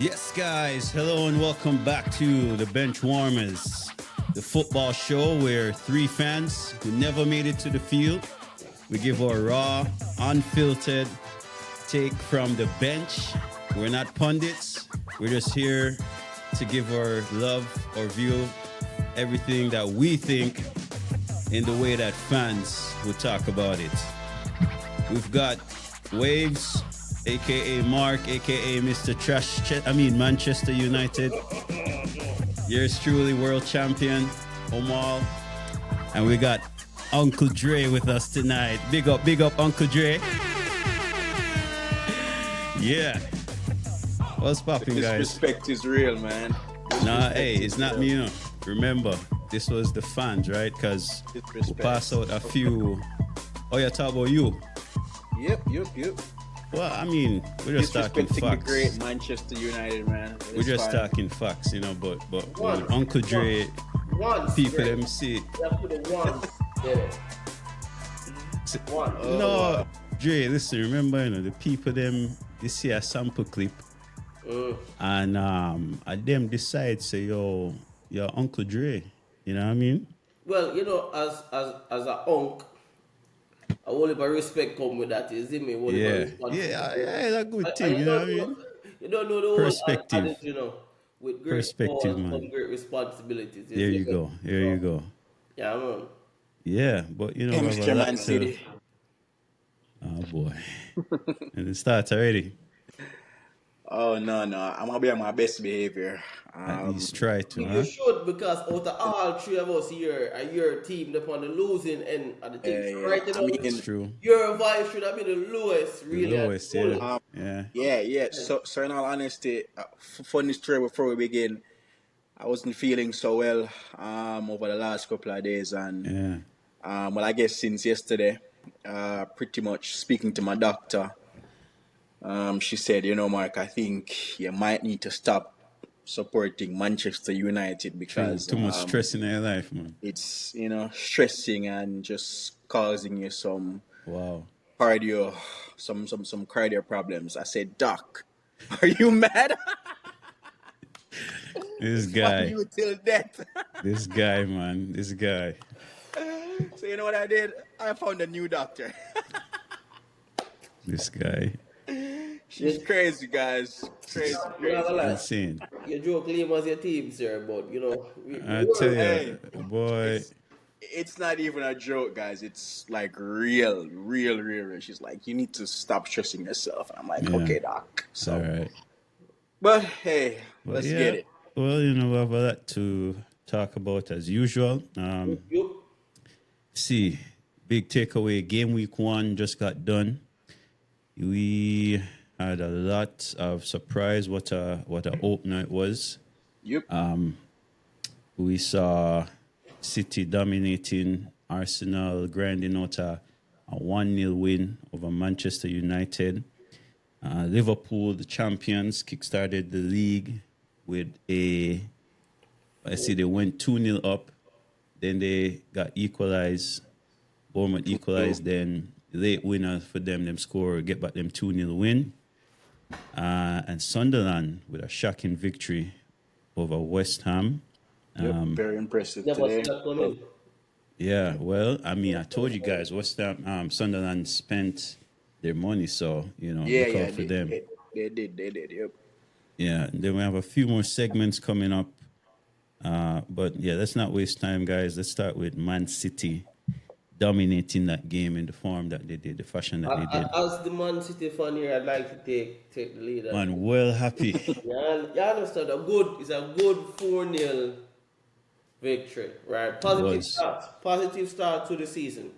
Yes, guys. Hello and welcome back to the Benchwarmers, the football show where three fans who never made it to the field, we give our raw, unfiltered take from the bench. We're not pundits. We're just here to give our love, our view, everything that we think in the way that fans would talk about it. We've got Waves, aka Marc, aka Mr. Manchester United. Yours truly, world champion, Omall. And we got Uncle Dre with us tonight. Big up, Uncle Dre. Yeah. What's popping, guys? Disrespect is real, man. Nah, hey, it's not me, you know. Remember, this was the fans, right? Because we pass out a few. Oh, yeah, talk about you. Yep. Well, I mean, we're just talking facts. The great Manchester United, man. We're just talking facts, you know. But when Uncle Dre, people them see. No, Dre, listen. Remember, you know, the people them. They see a sample clip, and them decide say, yo, Uncle Dre. You know what I mean? Well, you know, as a unk, I will have respect come with that, is it me? Yeah, that's a good thing, you know what I mean? You don't know the whole Perspective. adage, you know, with great Perspective, powers man. come great responsibilities. There you go. Yeah, man. Yeah, but you know, Mr. Man City. Oh boy, and it starts already. Oh no, I'm gonna be on my best behavior. At least try to, You huh? should, because out of all three of us here, your team upon the losing end of the team. Yeah. Right, you know, It's true. your vibe should have been the lowest, really. The lowest, yeah. Yeah. So in all honesty, funny story before we begin. I wasn't feeling so well over the last couple of days, and well, I guess since yesterday, pretty much speaking to my doctor, she said, you know, Mark, I think you might need to stop supporting Manchester United because Too much stress in their life, man. it's, you know, stressing and just causing you some Wow. cardio, some cardio problems. I said, Doc, are you mad? This Fuck guy, you till death. this guy, man, this guy. So you know what I did? I found a new doctor. This guy. She's crazy, guys. Crazy. Insane. You joke lame as your team, sir, but you know. I tell you, Hey. boy. It's not even a joke, guys. It's like real. She's like, you need to stop stressing yourself. And I'm like, okay, doc. So, All right. but hey, let's get it. Well, you know, we have a lot to talk about as usual. See, big takeaway. Game week 1 just got done. We had a lot of surprise. What a opener it was. Yep. We saw City dominating Arsenal, grinding out a 1-0 win over Manchester United. Liverpool, the champions, kickstarted the league with they went 2-0 up. Then they got equalized. Bournemouth equalized. Then late winner for them get back them 2-0 win. And Sunderland with a shocking victory over West Ham. Very impressive today. Yeah, well, I mean, I told you guys, West Ham, Sunderland spent their money, so, you know, look out for them. They did, yep. Yeah, then we have a few more segments coming up. But yeah, let's not waste time, guys. Let's start with Man City dominating that game in the form that they did, the fashion that they did. As the Man City fan here, I'd like to take the lead. Man, well happy. You understand? It's a good 4-0 victory, right? Positive start to the season.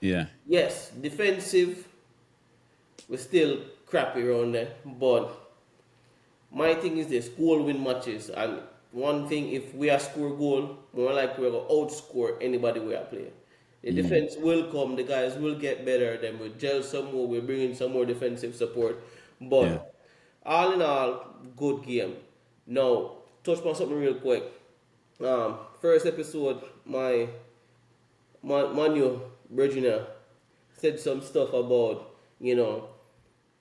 Yeah. Yes, defensive, we're still crappy around there, but my thing is this: goal win matches, and one thing, if we are score goal, more like we're going to outscore anybody we are playing. The defense will come, the guys will get better, then we'll gel some more, we'll bring in some more defensive support. But all in all, good game. Now, touch on something real quick. First episode, my Manu Virginia said some stuff about, you know,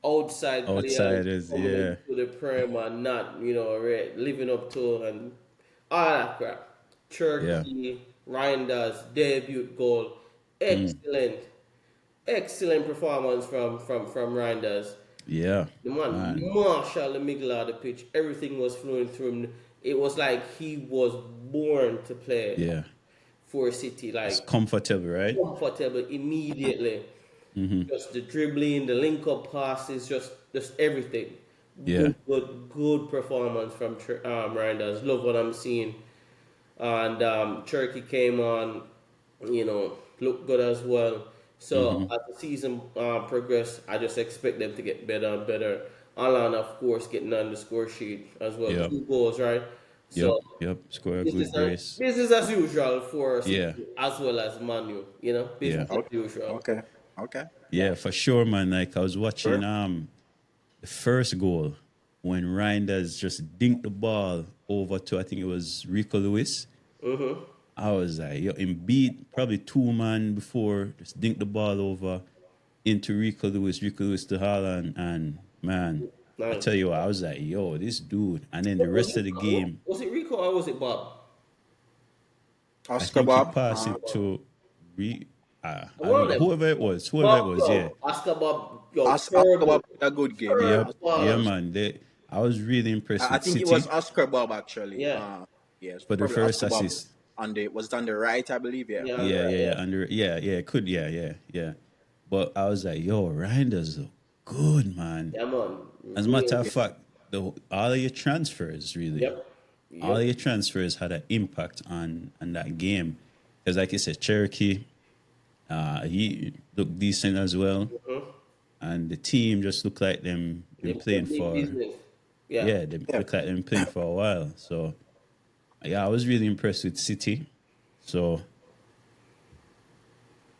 outside players Outsiders, coming yeah. into the Prem and not, living up to and all that crap. Yeah. Cherki, Reijnders debut goal, excellent performance from Reijnders. Yeah. The man Man. marshal the middle of the pitch. Everything was flowing through him. It was like he was born to play Yeah. for City. It's Like comfortable, right? comfortable immediately. Just the dribbling, the link up passes, just everything. Yeah. Good performance from Reijnders. Love what I'm seeing. And Cherki came on, looked good as well. So as the season progressed, I just expect them to get better and better. Alan, of course, getting on the score sheet as well. Yep. 2 goals, right? Yep. So Yep. Score a good brace. business as usual for City Yeah. as well as Manu. Business Yeah. as usual. Okay. Yeah, for sure, man. Like I was watching the first goal when Reinders just dinked the ball over to, I think it was Rico Lewis. I was like, yo, him beat probably 2 man before, just dinked the ball over into Rico Lewis to Haaland, and man, I Nice. tell you what, I was like, yo, this dude. And then the rest of the game, Was it Rico or was it Bob? I Oscar think he Bob. passed it to I One don't of know, them. whoever it was, yeah. Oscar Bob, yo, Oscar terrible. Bob had a good game. Yeah. Yep. Yeah, man. I was really impressed I with think it City was Oscar Bob actually. Yeah. Yes, for the probably first Oscar Bob assist. was it on the right, I believe. Yeah. Yeah. Yeah. It could, yeah. But I was like, yo, Reinders look good, man. Yeah, man. As a matter of fact, all of your transfers, really, Yep. all of your transfers had an impact on that game. Because, like you said, Cherokee, he looked decent as well. And the team just looked like them been playing for... business. Yeah. Yeah, they look like they've been playing for a while. So, yeah, I was really impressed with City. So,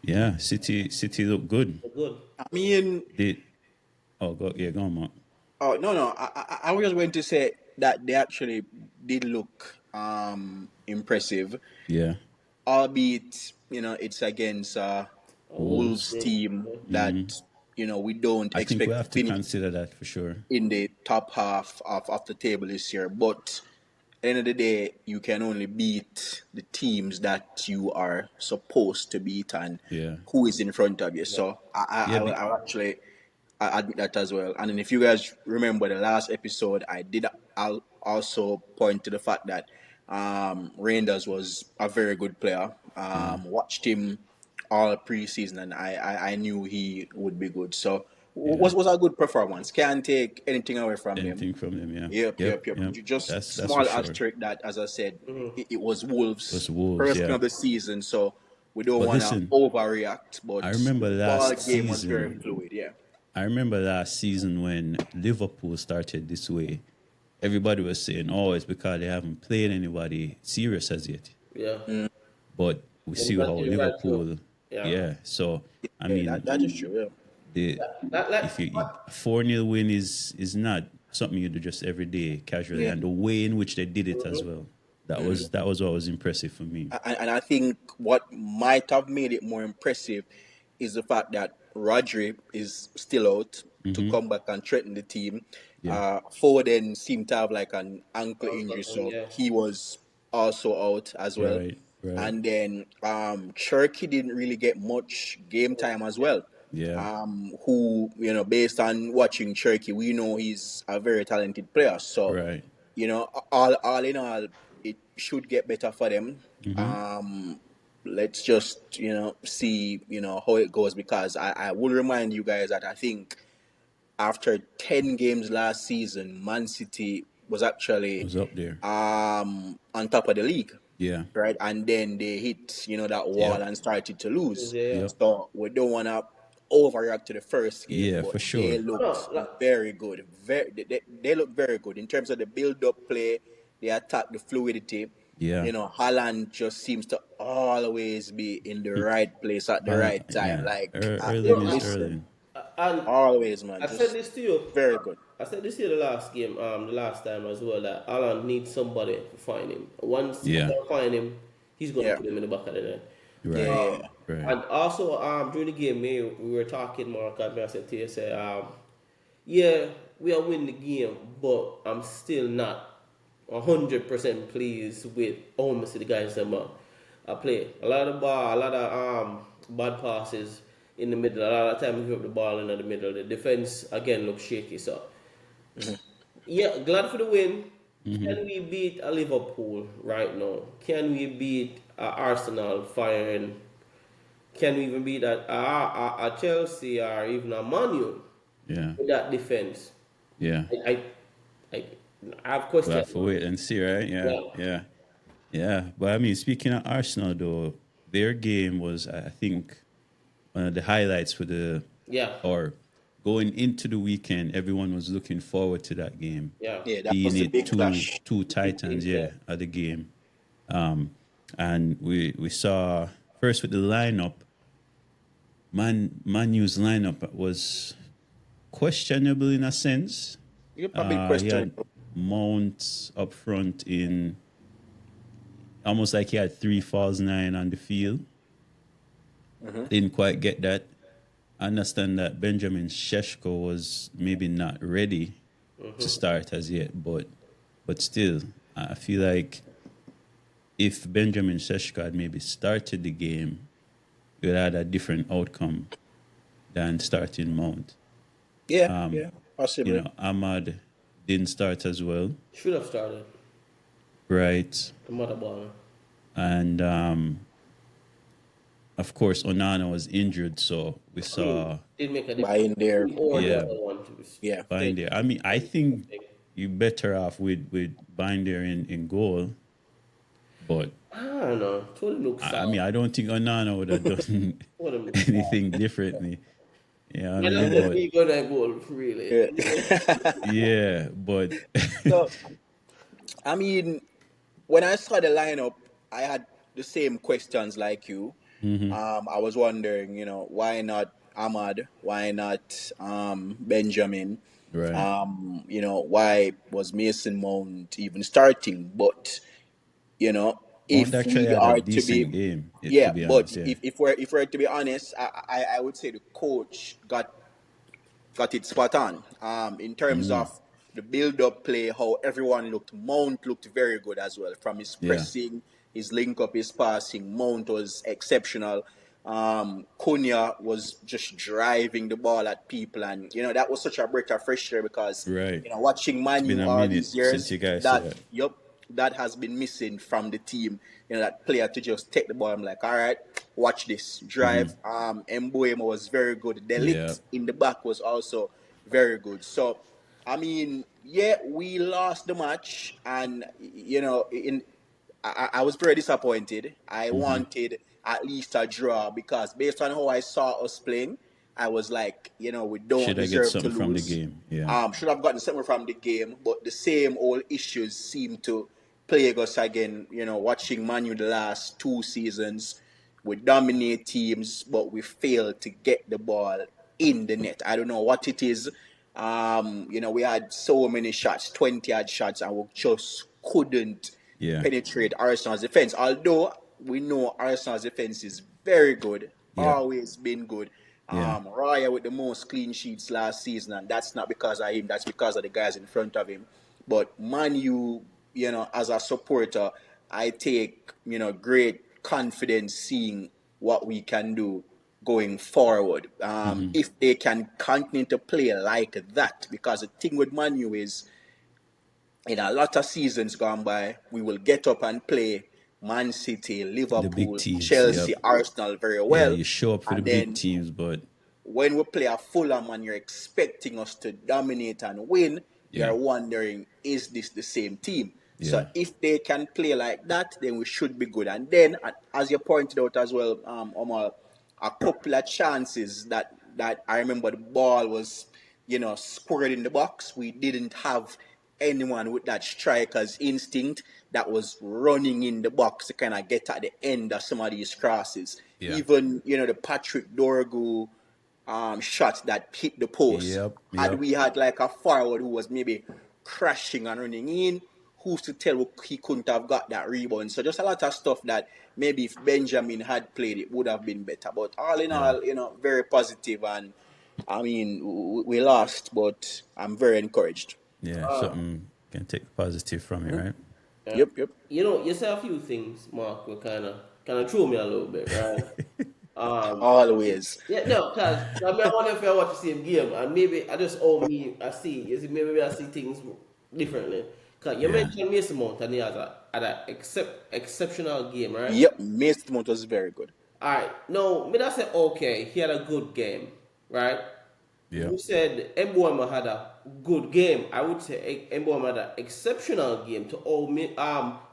yeah, City looked good. Good. I mean, Go on, Mark. oh no, I was just going to say that they actually did look impressive, Yeah, albeit it's against Wolves team that we don't I think expect we to have to finish consider that for sure. in the top half of the table this year. But at the end of the day, you can only beat the teams that you are supposed to beat and Yeah. who is in front of you. So I actually admit that as well. And then if you guys remember the last episode, I'll also point to the fact that Reijnders was a very good player. Watched him all preseason, and I knew he would be good. So was a good performance. Can't take anything away from him. Anything from them, yeah. Yep. Just That's small for sure. asterisk that, as I said, it was Wolves' It was Wolves, first game yeah. of the season, so we don't But want to listen, overreact. But I remember the last game was season. very fluid. Yeah. I remember last season when Liverpool started this way. Everybody was saying, "Oh, it's because they haven't played anybody serious as yet." Yeah. But we see that's how right, Liverpool, too. Yeah. yeah. So I mean, that is true. Yeah. if you 4-0 win is not something you do just every day casually, and the way in which they did it as well, that was what was impressive for me. And I think what might have made it more impressive is the fact that Rodri is still out to come back and threaten the team. Yeah. Foden seemed to have like an ankle injury, so he was also out as well. Right. And then Cherki didn't really get much game time as well. Yeah. Who, based on watching Cherki, we know he's a very talented player. So, Right. all in all, it should get better for them. Let's just, see, how it goes, because I will remind you guys that I think after 10 games last season, Man City was actually Was up there. on top of the league. Yeah. Right, and then they hit that wall and started to lose. Yeah. So we don't want to overreact to the first game. Yeah, but for sure. They look very good. They look very good in terms of the build-up play, the attack, the fluidity. Yeah. Haaland just seems to always be in the right place at the right time. Yeah. Like early. And always, man. I Just said this to you. very good. I said this here the last game, the last time as well, that Alan needs somebody to find him. Once he can find him, he's going to put him in the back of the net. Right. Right. And also, during the game, we were talking, Marc, and I said to you, yeah, we are winning the game, but I'm still not 100% pleased with how much the guys them are playing. A lot of ball, a lot of bad passes in the middle. A lot of time we give up the ball in the middle. The defense again looks shaky. So yeah, glad for the win. Can we beat a Liverpool right now? Can we beat a Arsenal firing? Can we even beat a Chelsea or even a Man U Yeah. with that defense? Yeah. I, I have We'll have questions. to wait and see, right? Yeah. Yeah, Yeah. Yeah. But I mean, speaking of Arsenal, though, their game was, I think, one of the highlights for yeah, or going into the weekend. Everyone was looking forward to that game, yeah. Yeah, that being was the it big clash. two titans, Yeah. at the game. And we saw first with the lineup. Man U's lineup was questionable in a sense. You probably He question. had Mount up front in almost like he had 3 false 9 on the field. Didn't quite get that. I understand that Benjamin Sheshko was maybe not ready to start as yet, but still, I feel like if Benjamin Sheshko had maybe started the game, we would have had a different outcome than starting Mount. Yeah, yeah, You possibly. know, Ahmad didn't start as well, Should have started right? the mother ball. And of course, Onana was injured, so we saw Didn't make a difference. Bayindir. Or the Yeah. other one. Yeah. Binder. I mean, I think you're better off with Binder in goal, but I don't know. Totally looks I soft. mean, I don't think Onana would have done Totally looks soft. anything differently. You know what I And mean? that's But me gonna goal, really. Yeah. yeah, but So, I mean, when I saw the lineup, I had the same questions like you. I was wondering, why not Ahmad? Why not Benjamin? right. Why was Mason Mount even starting? But Mount if actually we had a are to decent be, game, to yeah, be but honest. Yeah, if we're to be honest, I would say the coach got it spot on. In terms of the build-up play, how everyone looked. Mount looked very good as well. From his yeah, pressing, his link-up, his passing, Mount was exceptional. Cunha was just driving the ball at people, and that was such a breath of fresh air because right. watching It's Manu been a all minute these since years, you guys said that that. yup, that has been missing from the team. That player to just take the ball. I'm like, all right, watch this drive. Mbuemo was very good. Yeah, Delict in the back was also very good. So, I mean, yeah, we lost the match, and I was very disappointed. I wanted at least a draw because based on how I saw us playing, I was like, we don't should I get deserve to something from the lose. game? Yeah, Should have gotten something from the game, but the same old issues seem to plague us again. Watching Manu the last 2 seasons, we dominate teams, but we fail to get the ball in the net. I don't know what it is. We had so many shots, 20 odd shots, and we just couldn't yeah, penetrate Arsenal's defense. Although we know Arsenal's defense is very good, yeah, always been good. yeah, Raya with the most clean sheets last season, and that's not because of him, that's because of the guys in front of him. But Man U, as a supporter, I take, great confidence seeing what we can do going forward. If they can continue to play like that, because the thing with Man U is, in a lot of seasons gone by, we will get up and play Man City, the big Liverpool, teams. Yep. Chelsea, Arsenal very Yeah, well. you show up for the And big then teams, but when we play a Fulham and you're expecting us to dominate and win, yeah, you're wondering, is this the same team? So yeah, if they can play like that, then we should be good. And then, as you pointed out as well, Omar, a couple of chances that I remember the ball was, squared in the box. We didn't have anyone with that striker's instinct that was running in the box to kind of get at the end of some of these crosses. yeah, Even, the Patrick Dorgu shot that hit the post. yep, Had yep, we had like a forward who was maybe crashing and running in, who's to tell he couldn't have got that rebound? So just a lot of stuff that maybe if Benjamin had played, it would have been better. But all in yeah, all, very positive, and I mean, we lost, but I'm very encouraged. Yeah, something can take positive from it, right? Yep. You said a few things, Mark, were kind of threw me a little bit, right? Always. Yeah, no, cause I mean, I wonder if I watch the same game, and maybe I just I see. You see, maybe I see things differently. Cause you Yeah. mentioned Mason Mount, and he has an exceptional game, right? Yep, Mason Mount was very good. All right. No, me that say okay, he had a good game, right? Yeah. You said Mboma had a good game. I would say Mboma had an exceptional game. To all me,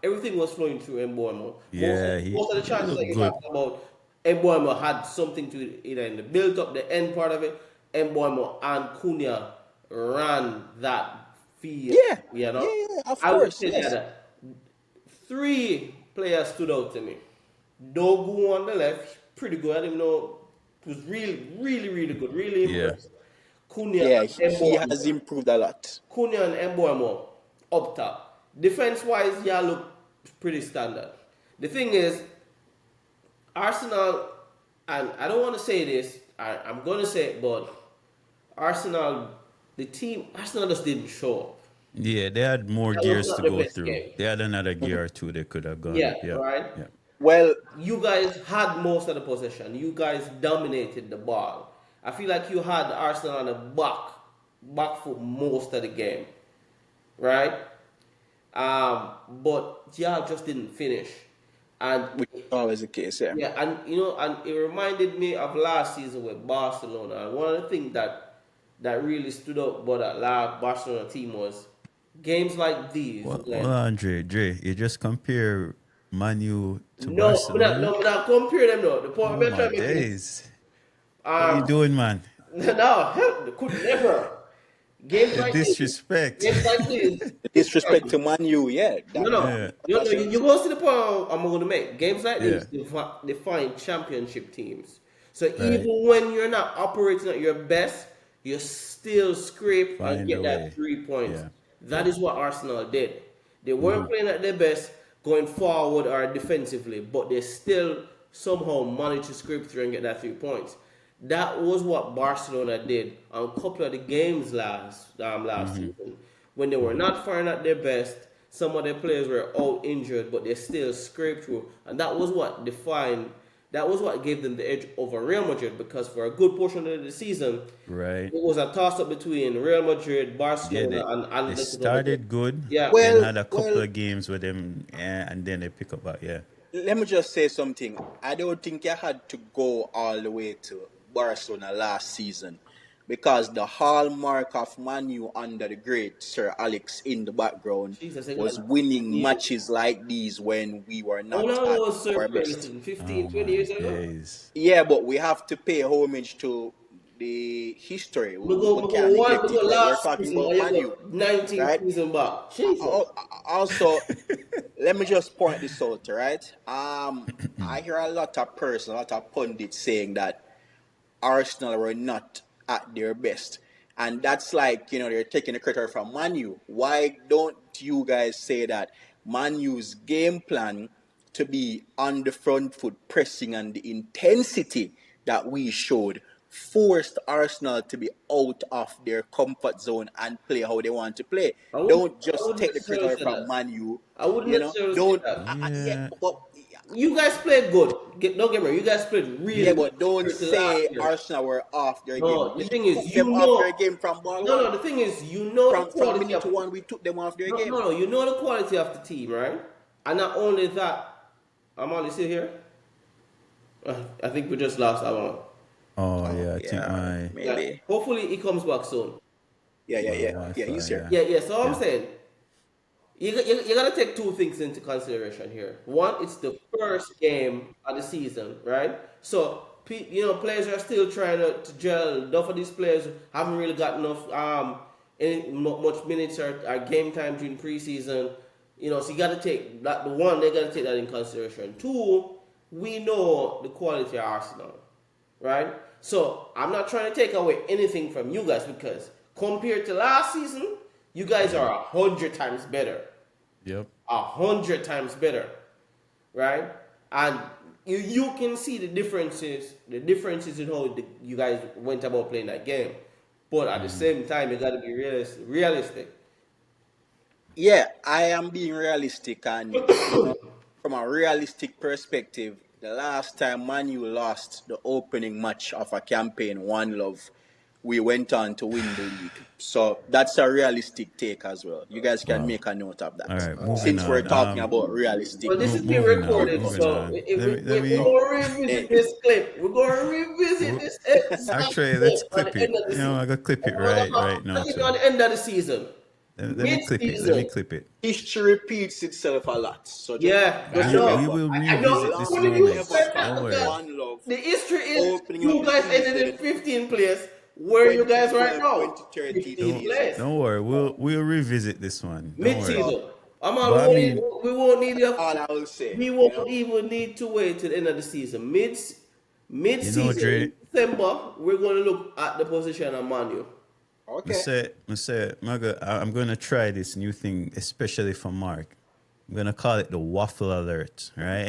everything was flowing through Mboma. Yeah, Most of the he chances that looked you good. talked about, Mboma had something to it, either in the build up, the end part of it. Mboma and Cunha ran that field. Yeah, You know, yeah, of I would course, say yes. that three players stood out to me. Dogu on the left, pretty good. I didn't know it was really good, really Yeah. impressed. Cunha Yeah, and he Mbeumo. has improved a lot. Cunha and Mbeumo up top. Defense wise, yeah, look pretty standard. The thing is, Arsenal, and I don't want to say this, I'm going to say it, but Arsenal just didn't show up. Yeah, they had more That was gears not to the go best through. game. They had another gear or two they could have gone. Yeah, Yeah. right? Yeah. Well, You guys had most of the possession. You guys dominated the ball. I feel like you had Arsenal on the back for most of the game, right? But yeah, just didn't finish, and which is always the case, yeah. yeah, and and it reminded me of last season with Barcelona. And one of the things that really stood out about that last Barcelona team was games like these. Well, Andre, Dre, you just compare Manu to No, Barcelona. we're not compare them though. The point Oh I'm my trying to make is, days. What you doing, man? no, hell, could never. Games The like this. disrespect. Games like this. Disrespect to Man U, yeah. Yeah. You go to the point I'm going to make. Games like this Yeah. define championship teams. So Right. even when you're not operating at your best, you still scrape and Find get a that way. 3 points. Yeah. That is what Arsenal did. They weren't playing at their best going forward or defensively, but they still somehow managed to scrape through and get that 3 points. That was what Barcelona did on a couple of the games last season. When they were not firing at their best, some of their players were out injured, but they still scraped through. And that was what gave them the edge over Real Madrid, because for a good portion of the season, Right. it was a toss-up between Real Madrid, Yeah, Barcelona, and they Atletico started Madrid. good. Yeah. Then had a couple of games with them, and then they pick up. Yeah. Let me just say something. I don't think you had to go all the way to Barcelona last season, because the hallmark of Man U under the great Sir Alex in the background Jesus, was winning matches like these when we were not Ronaldo was at our Sir best. Ferguson 15, 20 years ago. Days. Yeah, but we have to pay homage to the history. We We go can't neglect it. We're last talking season, about Man U. 19 right? season back. Jesus. Also, let me just point this out, right? I hear a lot of pundits saying that Arsenal were not at their best. And that's like, they're taking the credit from Man U. Why don't you guys say that Man U's game plan to be on the front foot, pressing, and the intensity that we showed forced Arsenal to be out of their comfort zone and play how they want to play? Don't just take the credit from Man U. I wouldn't necessarily say that. But You guys played good. Don't get me wrong. You guys played really yeah, good. but don't say year. Arsenal were off their No, game. the We thing is, took them off their game from ball No, one. the thing is, the From quality minute of to one, we took them off their game. No, you know the quality of the team, right? And not only that, Omall, still here? I think we just lost Omall. Oh yeah, I think maybe. Yeah, hopefully he comes back soon. Yeah, he's here. Yeah. So I'm saying, you gotta take two things into consideration here. One, it's the first game of the season, right? So players are still trying to gel. Enough of these players haven't really got enough much minutes or game time during preseason. So you gotta take that. The one, they gotta take that in consideration. Two, we know the quality of Arsenal, right? So I'm not trying to take away anything from you guys, because compared to last season, you guys are 100 times better. Yep. 100 times better, right? And you can see the differences in how you guys went about playing that game. But at the same time, you got to be realistic. Yeah, I am being realistic, and from a realistic perspective, the last time Manu lost the opening match of a campaign, One Love, we went on to win the league. So that's a realistic take as well. You guys can make a note of All that. right, moving Since we're on. talking about realistic. Well, this is being Moving on. recorded, Moving so on. we're going to revisit this clip. We're going to revisit this exact Actually, let's clip at clip the it. end of the You know, season. I got to clip it right now I think too. on the end of the season. Let me clip it. Mid-season. History repeats itself a lot. So Yeah, We will I know revisit this I'm gonna give moment. credit Don't worry. because One Love. the history is Opening of you the guys ended in season, 15th place. Where you guys right 2012, now? 2013 15th place. Don't worry. We'll revisit this one. Don't worry. Mid-season. But I mean, We won't need all I will say. we won't even need to wait till the end of the season. Mid-season Dre, in December, we're going to look at the position of Manu. Okay. I'm going to try this new thing, especially for Mark. I'm going to call it the waffle alert, right?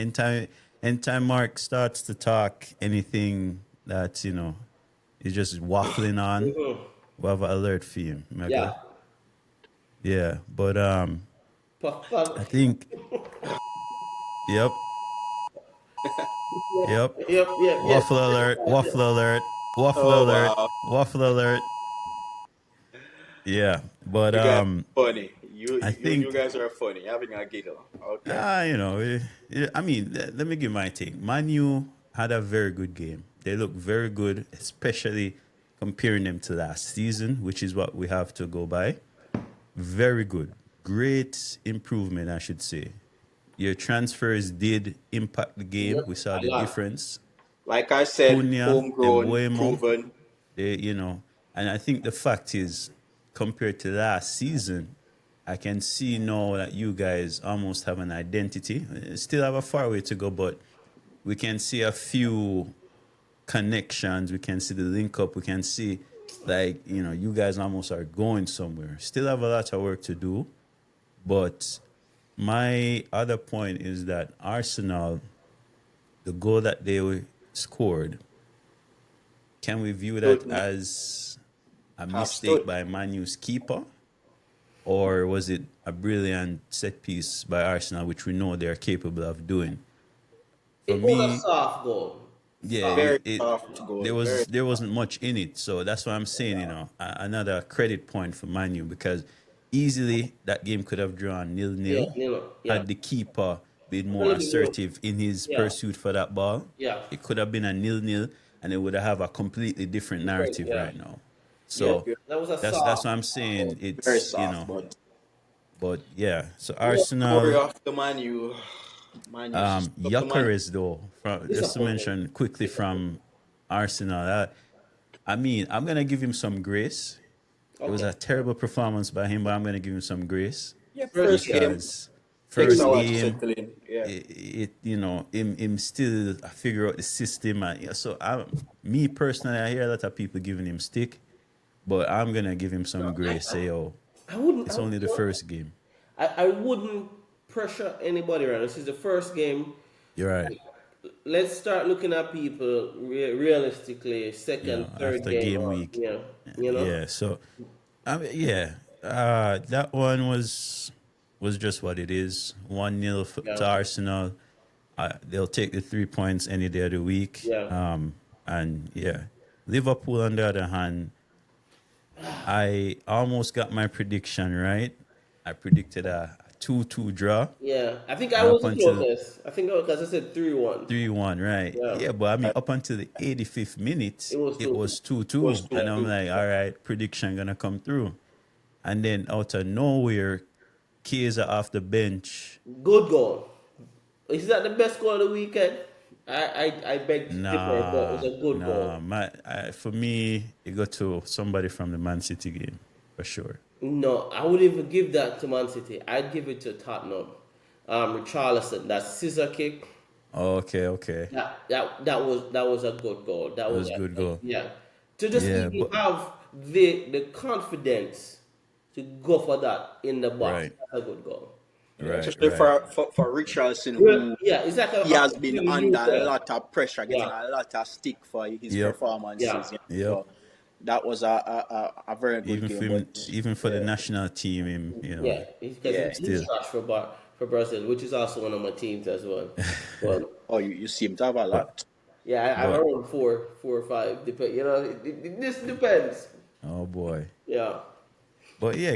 Anytime Mark starts to talk anything that, is just waffling on, we'll have an alert for him. Yeah. Yeah, but I think, yep. Yep. Waffle alert, waffle alert, waffle alert, Wow. waffle alert. Yeah, but You guys are funny. I think you guys are funny. Having a giggle. Okay. I mean, let me give my take. Manu had a very good game. They look very good, especially comparing them to last season, which is what we have to go by. Very good. Great improvement, I should say. Your transfers did impact the game. Yep, We saw a the lot. difference. Like I said, Cunha, homegrown, Embuemo, proven. and I think the fact is, compared to last season, I can see now that you guys almost have an identity. Still have a far way to go, but we can see a few connections. We can see the link up. We can see, you guys almost are going somewhere. Still have a lot of work to do, but my other point is that Arsenal, the goal that they scored, can we view that as a mistake by Manu's keeper? Or was it a brilliant set piece by Arsenal, which we know they're capable of doing? For It me, was a soft goal. yeah, Very soft goal. there wasn't much in it. So that's why I'm saying, another credit point for Manu, because easily that game could have drawn 0-0 had the keeper been more assertive in his pursuit for that ball. Yeah. It could have been a 0-0 and it would have a completely different narrative right now. So that was that's what I'm saying. It's Very soft, but yeah. So Story Arsenal, of the Manu. Gyökeres though. Just to mention quickly from Arsenal, I mean, I'm gonna give him some grace. It was a terrible performance by him, but I'm gonna give him some grace. Yeah, first game. First Takes a while to game, settle in. Yeah. him still figure out the system. So me personally, I hear a lot of people giving him stick, but I'm gonna give him some grace. Say, it's only the first game. I wouldn't pressure anybody around. This is the first game. You're right. Let's start looking at people realistically. Second, third after game week. Yeah. So, that one was just what it is. 1-0 to Arsenal. They'll take the 3 points any day of the week. Yeah. Liverpool, on the other hand, I almost got my prediction right. I predicted a 2-2 draw. Yeah, I think I was the closest. I think because I said 3-1. 3-1, right? Yeah, but I mean, up until the 85th minute, it was 2-2. And I'm like, all right, prediction gonna come through. And then out of nowhere, Chiesa off the bench. Good goal. Is that the best goal of the weekend? I beg to differ, but it was a good goal. For me, it got to somebody from the Man City game, for sure. No, I wouldn't even give that to Man City. I'd give it to Tottenham. Richarlison, that scissor kick. Oh, okay. That was a good goal. That was a good goal. Yeah. To just even have the confidence to go for that in the box. Right. That's a good goal. Especially for Richardson, Well, who yeah, it's like he a has been completely new under a player. lot of pressure, getting Yeah, a lot of stick for his Yep. yeah, performances. Yep. So that was a very good Even for game. him, But even for the national team, him, yeah. Because yeah. he's still. trash for Brazil, which is also one of my teams as well. But Oh, you seem to have a But lot. yeah, I'm but around four or five. This depends. oh boy. Yeah, But yeah,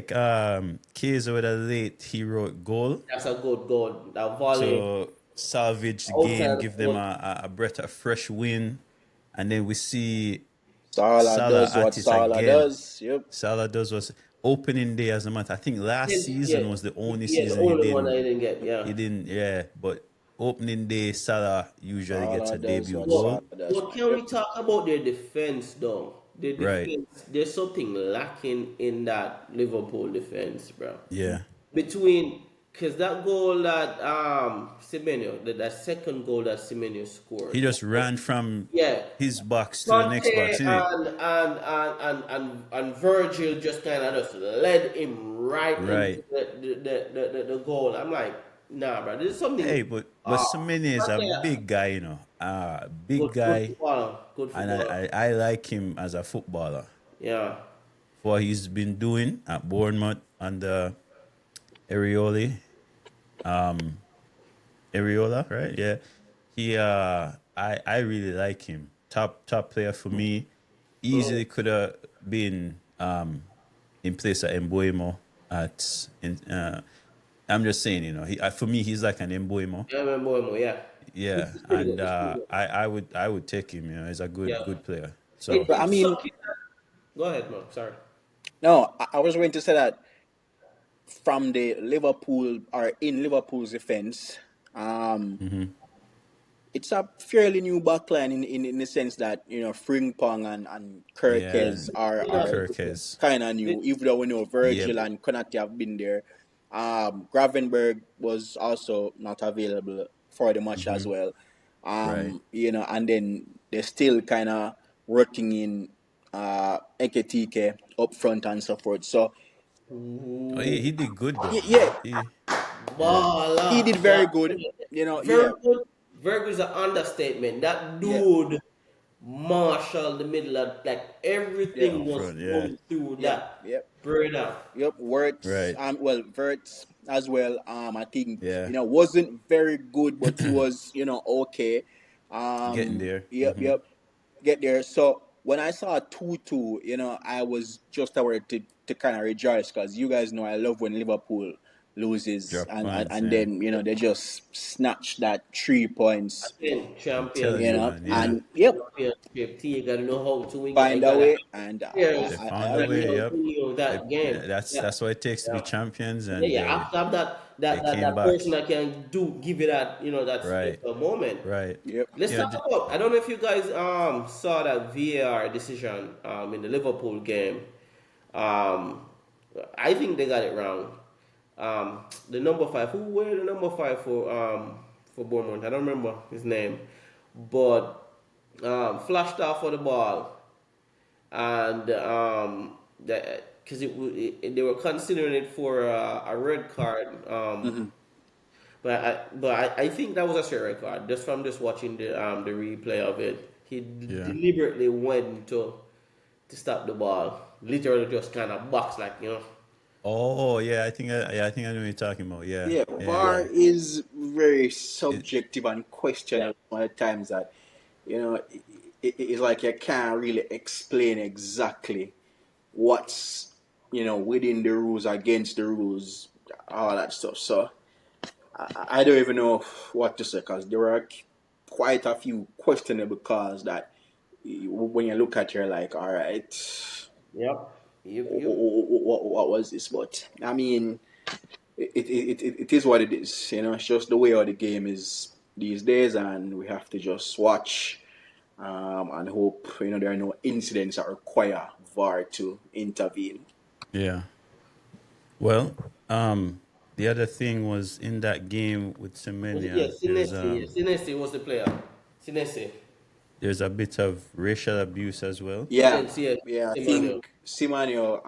Chiesa with a late hero goal that's a good goal. That volley to salvage the game, outside the give them post. a breath of fresh wind, and then we see Salah Salah does at what it Salah again. does. Yep. Salah does was opening day as a month. I think last Yeah, season was the only yeah, the season only one I didn't get. Yeah. he didn't, yeah. But opening day, Salah usually gets Salah a does debut what Salah goal. does, But man. can Yep. we talk about their defense, though? The Right. defense, there's something lacking in that Liverpool defense, bro. Yeah. Because that goal that Semenyo, that second goal that Semenyo scored, He just ran from yeah, his box to the next box, Conte innit? and Virgil just kind of just led him right into Right. the goal. I'm like, nah, bro, there's something. Hey, but Semenya is a Conte, big guy, big good guy, footballer, good and footballer. I like him as a footballer. Yeah. For what he's been doing at Bournemouth under Arioli, Ariola, right? Yeah, I really like him. Top player for me. Easily could have been in place of Embuemo I'm just saying, for me he's like an Embuemo. Yeah, I remember him, yeah. Yeah, He's pretty and good. He's pretty good. I would take him. He's a Yeah. good player. So But I It's mean, something. Go ahead, Mark. Sorry. no, I was going to say that from the Liverpool or in Liverpool's defense, it's a fairly new backline in the sense that Frimpong and yeah, Kirkes are Kirkes. kind of new, even though we know Virgil Yep. and Konate have been there. Gravenberg was also not available for the match as well. Right. And then they're still kind of working in Eketike up front and so forth. So Oh, he did good though. yeah, Yeah. he Voila. did very good. Yeah, Very good. Very good is an understatement. That yeah, dude marshaled the middle of like yeah, everything Up was front, yeah. going through yeah, that yeah. brother. Yep, Wirtz. Right. Wirtz as well. I think Yeah. wasn't very good, but he was okay. Getting there. Yep. Get there. So when I saw 2-2, I was just about to kind of rejoice because you guys know I love when Liverpool loses, Drop and points, and yeah. then they just snatch that 3 points, Champion, I'm champions, telling you, man. Yeah. and yep, championship. You gotta know how to win. You find a gotta way, have and players They I found a that agree. way, can yep. win you that game. Yeah, That's what it takes to be yeah. champions, Yeah, and you have to have they came that back. person that can give you that that Right. special moment. Right. Yep. Let's You know, talk about. I don't know if you guys saw that VAR decision in the Liverpool game. Um, I think they got it wrong. The number 5. Who were the number 5 for Bournemouth? I don't remember his name, but flashed off for the ball, and because they were considering it for a red card. But I think that was a straight red card just from just watching the replay of it. He Yeah. deliberately went to stop the ball, literally just kind of box like. Oh yeah, I think I know what you're talking about. Yeah. Yeah, VAR Yeah. is very It, subjective and Yeah. questionable at times that, it's like you can't really explain exactly what's, within the rules, against the rules, all that stuff. So I don't even know what to say because there are quite a few questionable calls that when you look at, you're like, all right, Yep. Yep. what was this? But I mean, it is what it is. It's just the way how the game is these days, and we have to just watch and hope there are no incidents that require VAR to intervene. yeah. Well, the other thing was in that game with Yeah, Semenya, Sinesi. Sinesi was the player. Sinesi. there's a bit of racial abuse as well. Yeah, Yes, yeah. I Emmanuel. think Simanio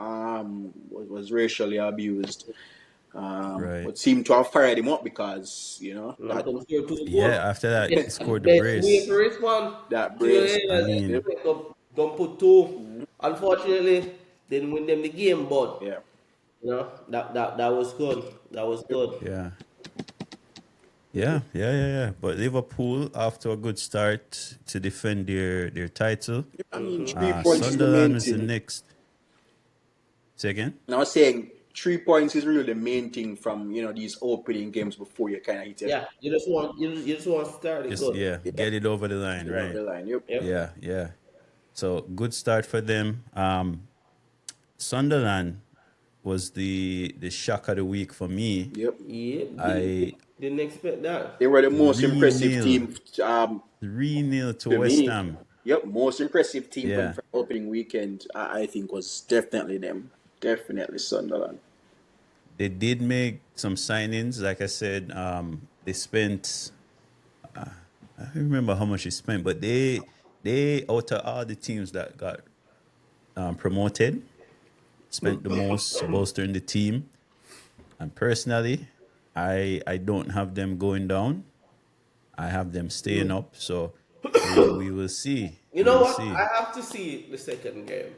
was racially abused. Right. But seemed to have fired him up because, Not come score 2 goals. Yeah, after that, he scored the Best brace. way to respond that to your brace. I mean, don't put 2. Unfortunately, didn't win them the game, but Yeah. that was good. That was good. yeah. Yeah. But Liverpool, after a good start to defend their title, I mean, 3 points is the Sunderland main is the thing. next. Say again? And I was saying 3 points is really the main thing from, these opening games before you kind of hit it. Yeah, you just want to start it Just good. get it over the line, Over right? the line. Yep. Yep. Yeah. So good start for them. Sunderland was the shock of the week for me. Yep. Yep. I Didn't expect that. They were the most 3-0. impressive team 3-0 to to West me. Ham. Yep, most impressive team Yeah. for opening weekend, I think, was definitely them. Definitely Sunderland. They did make some signings. Like I said, they spent. I don't remember how much they spent, but they out of all the teams that got promoted, spent the most bolstering the team. And personally, I don't have them going down. I have them staying up. So we will see. You know We'll what? see. I have to see the second game.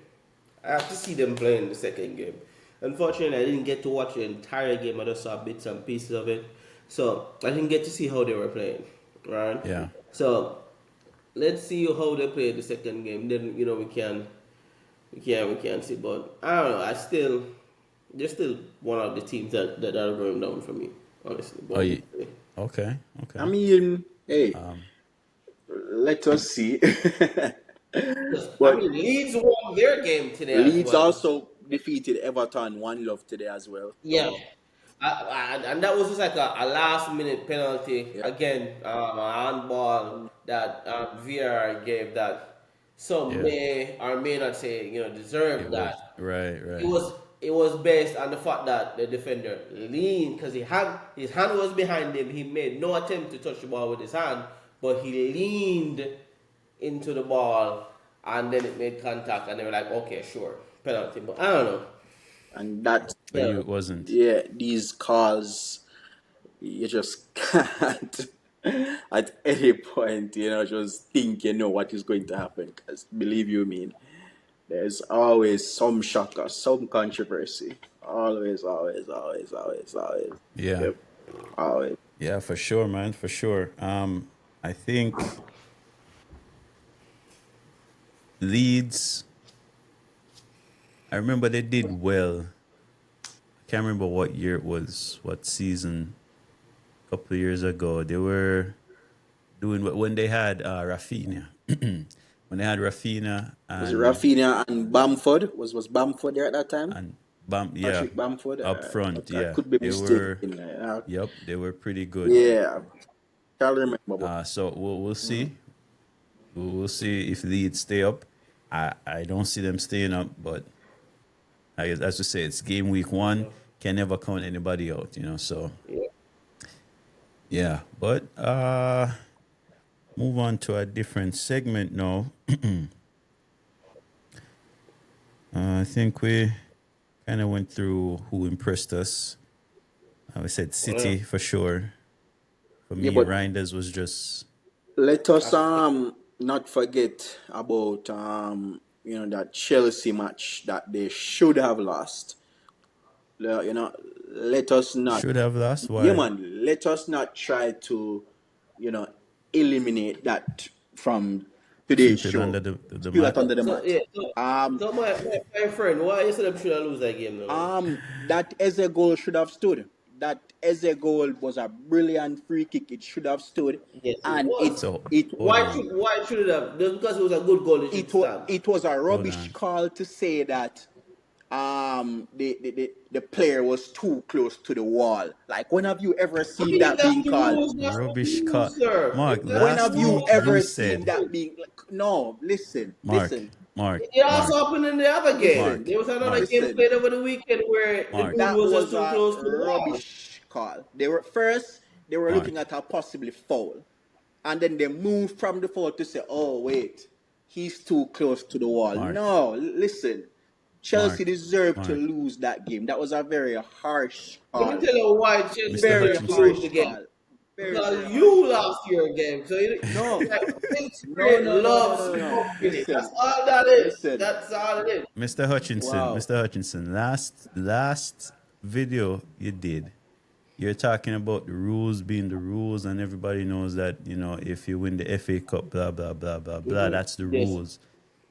I have to see them playing the second game. Unfortunately, I didn't get to watch the entire game. I just saw bits and pieces of it. So I didn't get to see how they were playing. Right? Yeah. So let's see how they play the second game. Then we can see. But I don't know. They're still one of the teams that are going down for me. Honestly. Oh, yeah. Okay. I mean, hey, let us see. I mean, Leeds won their game today. Leeds as well. also defeated Everton 1-0 today as well. Yeah. And that was just like a last minute penalty. Yeah. Again, a handball that VAR gave that some may or may not say, deserved that. Right. It was based on the fact that the defender leaned because his hand was behind him. He made no attempt to touch the ball with his hand, but he leaned into the ball and then it made contact and they were like, okay, sure, penalty. But I don't know. And that, But it wasn't. yeah, these calls, you just can't at any point, just think you know what is going to happen. Because believe you me, there's always some shocker, some controversy. Always. Yeah. Yep. Always. Yeah, for sure, man. For sure. I think Leeds, I remember they did well. I can't remember what year it was, what season. A couple of years ago, they were doing when they had Rafinha. When they had Rafinha and Was it Rafinha and Bamford? Was Bamford there at that time? and Patrick Bamford? up front, I yeah. could be They mistaken. were, yep, they were pretty good. Yeah. Can't remember. But So we'll see. We'll see if Leeds stay up. I don't see them staying up, but I guess, as we say, it's game week 1. Can never count anybody out, so yeah. But move on to a different segment now. I think we kind of went through who impressed us. We said City for sure. For me, but Reijnders was just let us not forget about that Chelsea match that they should have lost. Let us not. should have lost. Why? Yeah, man. Let us not try to, eliminate that from today's Sweep it show. under the Sweep it mat. under the So, mat. yeah, so my friend, why you said should I lose that game though? That Eze goal should have stood. That Eze goal was a brilliant free kick. It should have stood. Yes, it And was. Why should it have? Just because it was a good goal, it was a rubbish call to say that the player was too close to the wall. Like, when have you ever seen that being called? Rubbish cut. Mark, When last have you week ever you seen said, that being no, listen. Mark, It also happened in the other game. Mark, There was another Mark. game played over the weekend where Mark. the That dude was was just too a close to the wall. rubbish call. They were looking at a possibly foul. And then they moved from the foul to say, oh wait, he's too close to the wall. Mark. No, listen. Chelsea deserved to Mark. lose that game. That was a very harsh Let call. me tell you why Chelsea Mr. Very deserve to lose Hutchinson. the harsh game. call. Very, Because very harsh you call. lost your game. So you No. like No, Spirit no, no, no, loves no, no. company. That's Listen. all that is. Listen. That's all it is. Mr. Hutchinson, Wow. Mr. Hutchinson, last video you did, you're talking about the rules being the rules, and everybody knows that, if you win the FA Cup, blah, blah, blah, blah, blah, that's the Yes. rules.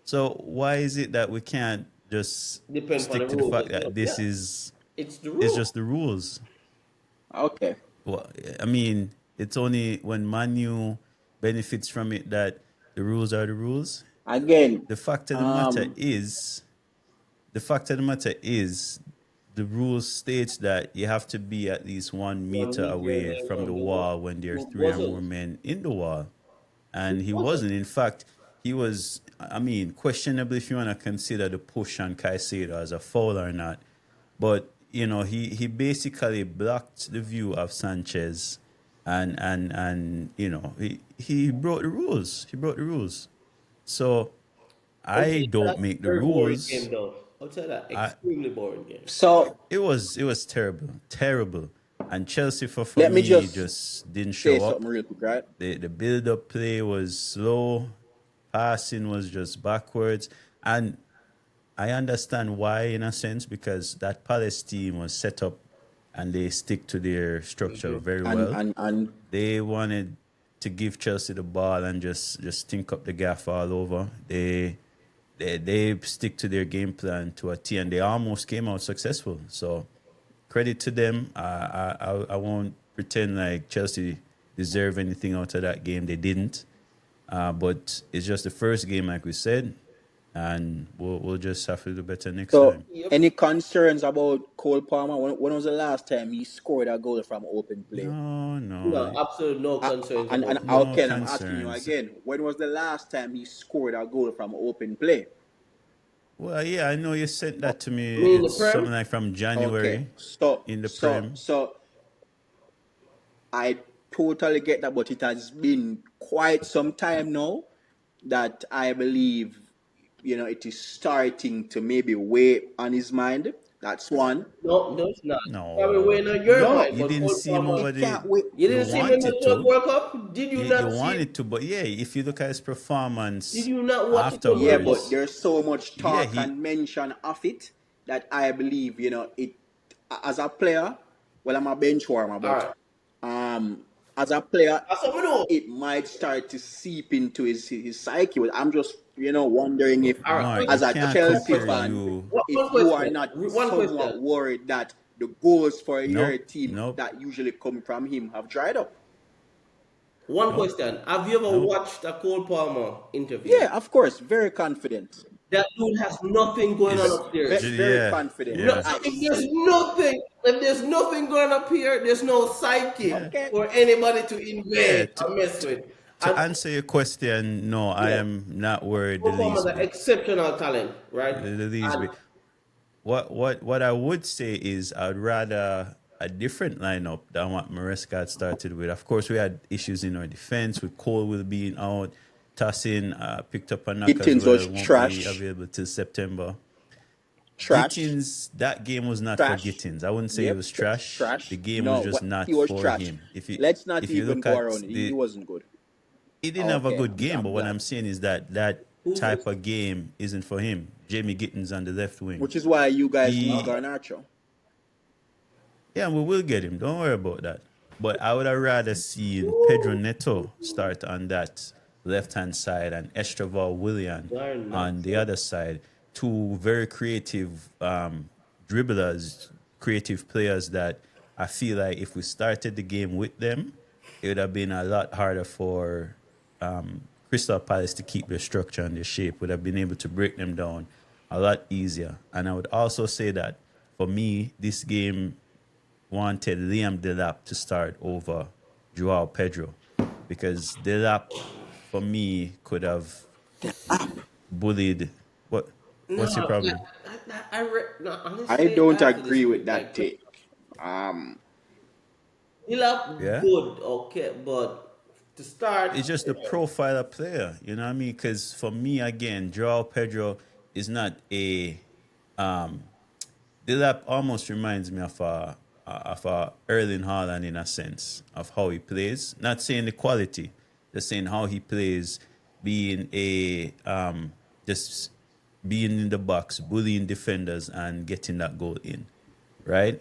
So why is it that we can't just Depends on the stick to the rules fact as well. that this Yeah. is It's the it's rule. just the rules? Okay. Well, I mean, it's only when Manu benefits from it that the rules are the rules. Again, The fact of the matter is, the rule states that you have to be at least 1 meter 1 meter away away from the from the wall wall. when there's Who three or more wasn't? men in the wall. And Who he wasn't? wasn't. In fact, he was, I mean, questionable if you want to consider the push on Caicedo as a foul or not. But, he basically blocked the view of Sanchez, and he broke the rules. He broke the rules. So I don't That's make the very boring rules. game though. I'll tell you that. I, Extremely boring game. so it was terrible. And Chelsea for let me me just just didn't say show up. something real quick, right? The build up play was slow, passing was just backwards, and I understand why in a sense, because that Palace team was set up and they stick to their structure very And well. and and They wanted to give Chelsea the ball and just stink up the gaff all over. They stick to their game plan to a T, and they almost came out successful. So credit to them. I won't pretend like Chelsea deserve anything out of that game. They didn't. But it's just the first game, like we said, and we'll just have to do better next so time. Yep. any concerns about Cole Palmer? When was the last time he scored a goal from open play? No, No, absolutely no concerns And about it. no okay, I'm asking you concerns. again. When was the last time he scored a goal from open play? Well, yeah, I know you sent that to me. I mean, the It's Prem. something like from Okay, January so in the so Prem. so I totally get that, but it has been quite some time now that I believe, it is starting to maybe weigh on his mind. That's one. No, it's not. Probably No, weighing on your No, mind, you but didn't Cole see him Palmer. over it the. can't wait. You You didn't see him in the wanted to. World Cup? Did you You not see him? wanted to, but yeah, if you look at his Did performance you not watch the World Yeah, Cup? but afterwards, there's so much yeah, talk and mention of it that I believe, it as a player. Well, I'm a bench warmer, All but right. as a player, That's what we know. it might start to seep into his psyche. I'm just, wondering if, All right. Mark, you as a can't One Chelsea compare question. fan, you. if One you are question. not One somewhat question. worried that the goals for your Nope, team nope, that usually come from him have dried up. One nope, question. Have you ever nope. watched a Cole Palmer interview? Yeah, of course, very confident, That dude has nothing going on Is upstairs. very yeah, confident. No, yeah, so if there's nothing going up here, there's no psyche yeah, Okay. for anybody to yeah. invade or mess with. To And answer your question, no, I yeah, am not worried the Cole Palmer's least an bit. exceptional talent, right? The least And bit. What I would say is I'd rather a different lineup than what Maresca had started with. Of course, we had issues in our defense with Colwill being out. Tassin picked up a knock as Gittins was well, won't be trash, available till September. trash, Gittins, that game was not for trash. Gittins. I wouldn't say it Yep, was trash. The trash. game was No, just what not he was for trash. him. Let's not If you even look go at around it. He wasn't good. he didn't have a Okay, good game, but I'm what glad. I'm saying is that who's type this? of game isn't for him. Jamie Gittins on the left wing. Which is why you guys need He Garnacho. Yeah, we will get him. Don't worry about that. But I would have rather seen Pedro Neto start on that left hand side and Esteval Willian on the other side. Two very creative dribblers, creative players that I feel like if we started the game with them, it would have been a lot harder for Crystal Palace to keep their structure and their shape. Would have been able to break them down a lot easier. And I would also say that for me, this game wanted Liam Delap to start over Joao Pedro because Delap, for me, could have bullied. What's your problem? No, I honestly, don't after this agree with week, that take. Um, Dilap Yeah? good, okay, but to start, It's just the profile of player, you know what I mean? Because for me, again, Joao Pedro is not a Dilap almost reminds me of a Erling Haaland in a sense of how he plays. Not saying the quality, just saying how he plays, being a just being in the box, bullying defenders and getting that goal in, right?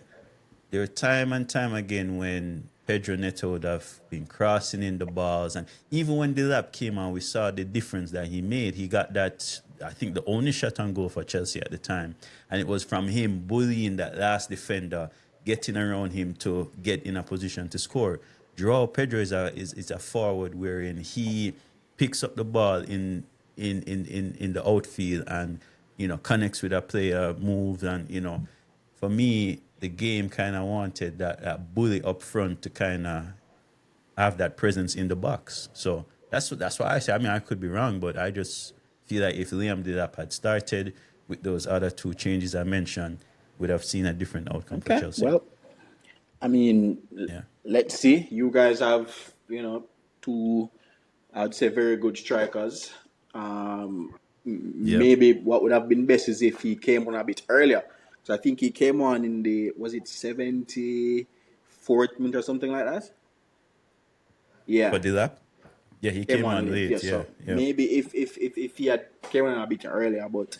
There were time and time again when Pedro Neto would have been crossing in the balls, and even when the lap came on, we saw the difference that he made. He got that, I think, the only shot on goal for Chelsea at the time, and it was from him bullying that last defender, getting around him to get in a position to score. Joao Pedro is a forward wherein he picks up the ball in the outfield and connects with a player, moves, and for me, the game kind of wanted that bully up front to kind of have that presence in the box. So that's why I say. I mean, I could be wrong, but I just feel like if Liam Delap had started with those other two changes I mentioned, we'd have seen a different outcome for Chelsea. Well, I mean, yeah. Let's see. You guys have, two, I'd say, very good strikers. Maybe what would have been best is if he came on a bit earlier. So I think he came on in the, was it 74th minute or something like that? Yeah. For Delap? Yeah, he came on late. Yeah, so maybe if he had came on a bit earlier. But,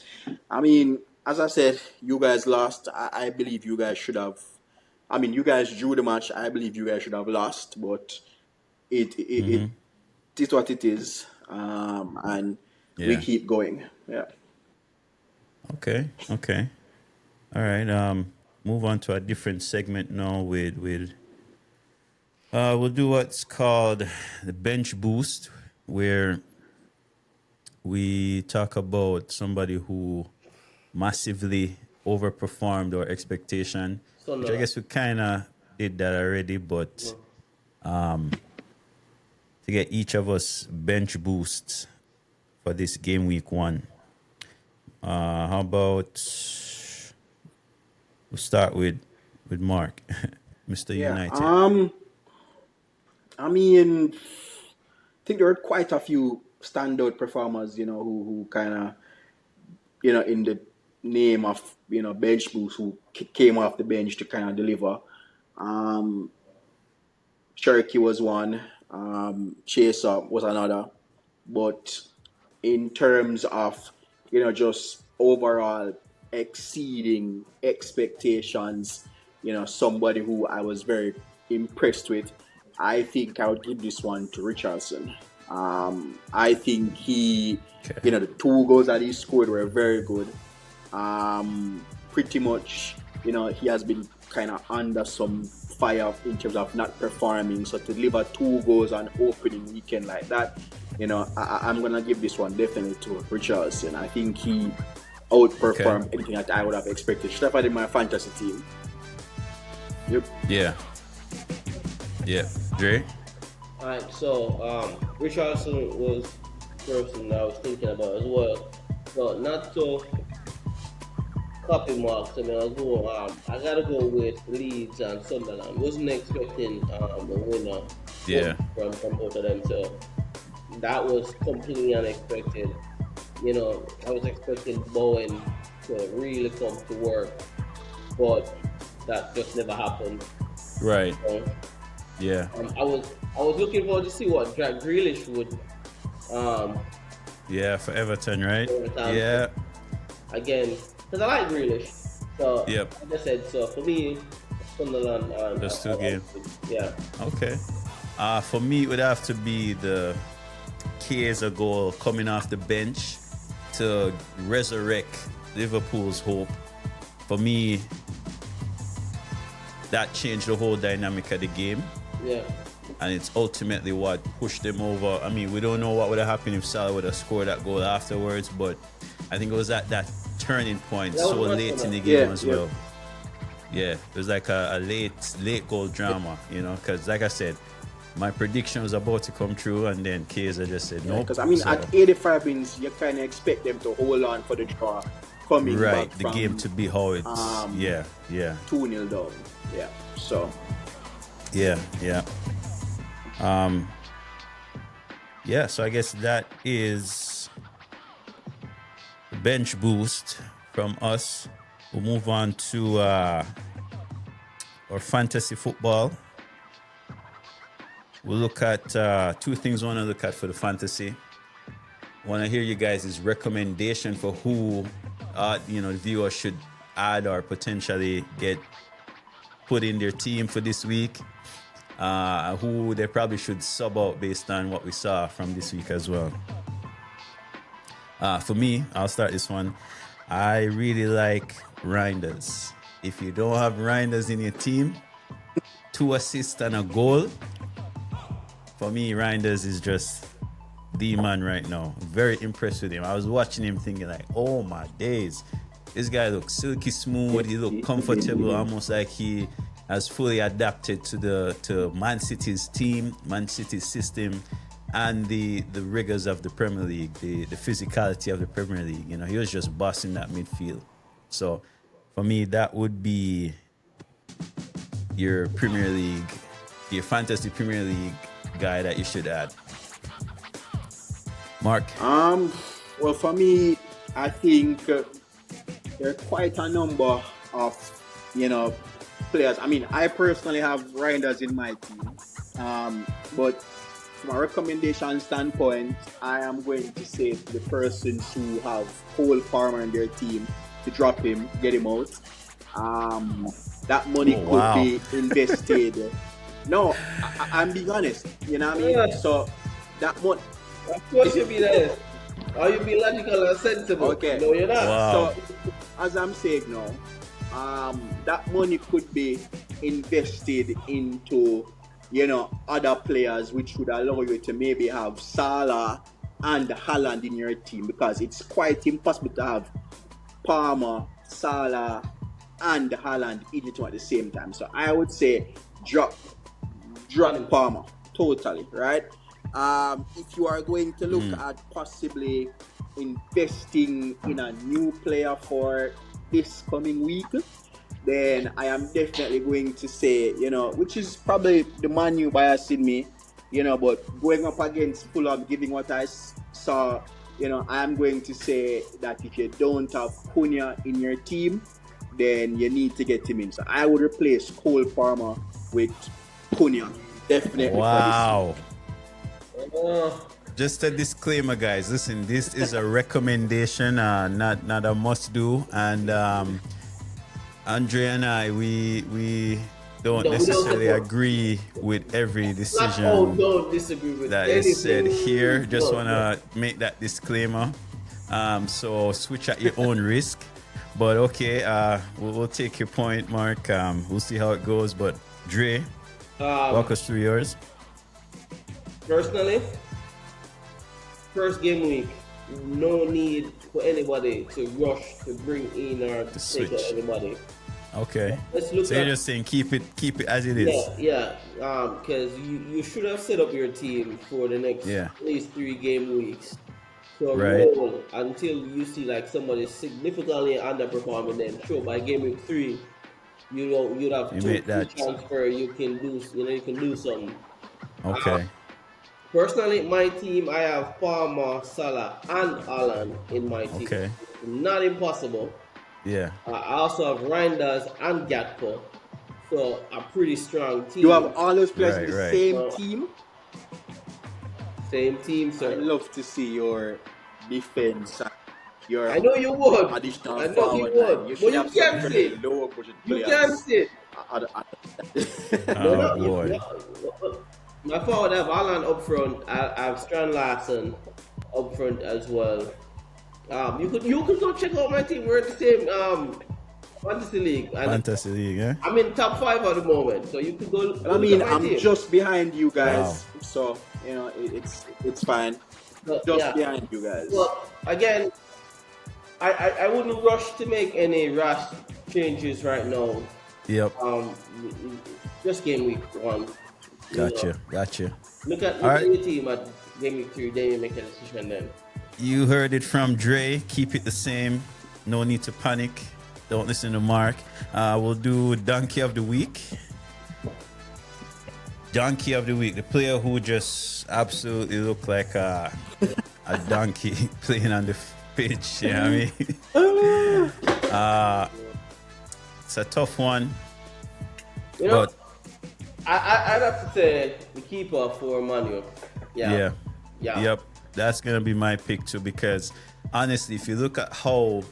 I mean, as I said, you guys lost. I believe you guys should have. I mean, you guys drew the match. I believe you guys should have lost. But it is what it is. And we keep going. Yeah. Okay. All right. Move on to a different segment now with we'll do what's called the bench boost, where we talk about somebody who massively overperformed our expectation. Which I guess we kind of did that already, but to get each of us bench boosts for this game week 1. How about we'll start with Mark, Mr. United. I mean, I think there were quite a few standout performers, who kind of, in the name of, bench boost, who came off the bench to kind of deliver. Cherki was one. Chiesa was another. But in terms of, just overall exceeding expectations, somebody who I was very impressed with, I think I would give this one to Richarlison. I think he, the 2 goals that he scored were very good. Pretty much, he has been kind of under some fire in terms of not performing. So to deliver 2 goals on opening weekend like that, I'm going to give this one definitely to Richarlison. I think he outperformed anything that I would have expected. Should have had in my fantasy team. Yep. Yeah. Dre? Alright, so Richarlison was the person that I was thinking about as well. But not to copy Mark. I mean, I gotta go with Leeds and Sunderland. Wasn't expecting the winner from both of them, so that was completely unexpected. I was expecting Bowen to really come to work, but that just never happened. Right. I was looking forward to see what Jack Grealish would. For Everton, right? Yeah. Again, because I like Grealish. So like I said, so for me, Sunderland. Just 2 games. Yeah. Okay. For me, it would have to be the Chiesa goal coming off the bench to resurrect Liverpool's hope. For me, that changed the whole dynamic of the game. Yeah. And it's ultimately what pushed them over. I mean, we don't know what would have happened if Salah would have scored that goal afterwards, but I think it was at that turning point so late in the game as well. Yeah, it was like a late goal drama, because like I said, my prediction was about to come true, and then Chiesa just said no. Because, I mean, at 85 minutes, you kind of expect them to hold on for the draw coming back the game to be how it's 2-0 down. Yeah, so. So I guess that is bench boost from us. We'll move on to our fantasy football. We'll look at two things I want to look at for the fantasy. I want to hear you guys' recommendation for who, the viewers should add or potentially get put in their team for this week. Who they probably should sub out based on what we saw from this week as well. For me, I'll start this one. I really like Reijnders. If you don't have Reijnders in your team, 2 assists and a goal. For me, Reijnders is just the man right now. Very impressed with him. I was watching him thinking like, oh my days. This guy looks silky smooth. He looks comfortable, almost like he has fully adapted to Man City's team, Man City's system, and the rigors of the Premier League, the physicality of the Premier League. He was just bossing that midfield. So for me, that would be your Premier League, your fantasy Premier League guy that you should add. Mark? Well, for me, I think there are quite a number of, players. I mean, I personally have Reijnders in my team. But from a recommendation standpoint, I am going to say to the persons who have Cole Palmer in their team to drop him, get him out. That money could be invested. No, I'm being honest. You know what I mean? Yeah. So that money. Of course you be honest. Or you be logical and sensible. Okay. No, you're not. Wow. So as I'm saying now, that money could be invested into, other players, which would allow you to maybe have Salah and Haaland in your team, because it's quite impossible to have Palmer, Salah, and Haaland in your team at the same time. So I would say drop Palmer totally, right? If you are going to look at possibly investing in a new player for this coming week, then I am definitely going to say, which is probably the Man U bias in me, but going up against Fulham, giving what I saw, I am going to say that if you don't have Cunha in your team, then you need to get him in. So I would replace Cole Palmer with Cunha. Definitely. Wow. Just a disclaimer, guys. Listen, this is a recommendation, not a must-do. And Andre and I, we don't necessarily agree with every decision Don't disagree with that is said here. Just want to make that disclaimer. So switch at your own risk. But okay, we'll take your point, Mark. We'll see how it goes. But Dre, walk us through yours. Personally, first game week, no need for anybody to rush to bring in or to take out anybody. Okay. Let's look so you're just saying keep it as it is. Yeah. Because you should have set up your team for the next at least 3 game weeks. So roll until you see like somebody significantly underperforming. Then sure, by game week 3, you'd have two transfer. You can do something. Okay. Personally, my team, I have Palmer, Salah, and Haaland in my team. Okay. Not impossible. Yeah. I also have Reijnders and Gakpo. So, a pretty strong team. You have all those players in the same team? Same team, sir. I'd love to see your defense. I know you would. Additional I know you would. But you can't sit. You can't sit. Oh, boy. My forward, I have Haaland up front. I have Strand Larson up front as well. You could go check out my team. We're in the same fantasy league. Fantasy league, yeah. I'm in top 5 at the moment, so you could go. I mean, I'm just behind you guys, so it's fine. Behind you guys. Well, again, I wouldn't rush to make any rash changes right now. Yep. Just game week 1. Gotcha. Look at your team at game week 3, then you make a decision then. You heard it from Dre. Keep it the same. No need to panic. Don't listen to Mark. We'll do Donkey of the Week. Donkey of the Week. The player who just absolutely looked like a donkey playing on the pitch. You know what I mean? It's a tough one. You know, I'd have to say the keeper for Manu. Yeah. Yep. That's gonna be my pick too, because honestly, if you look at how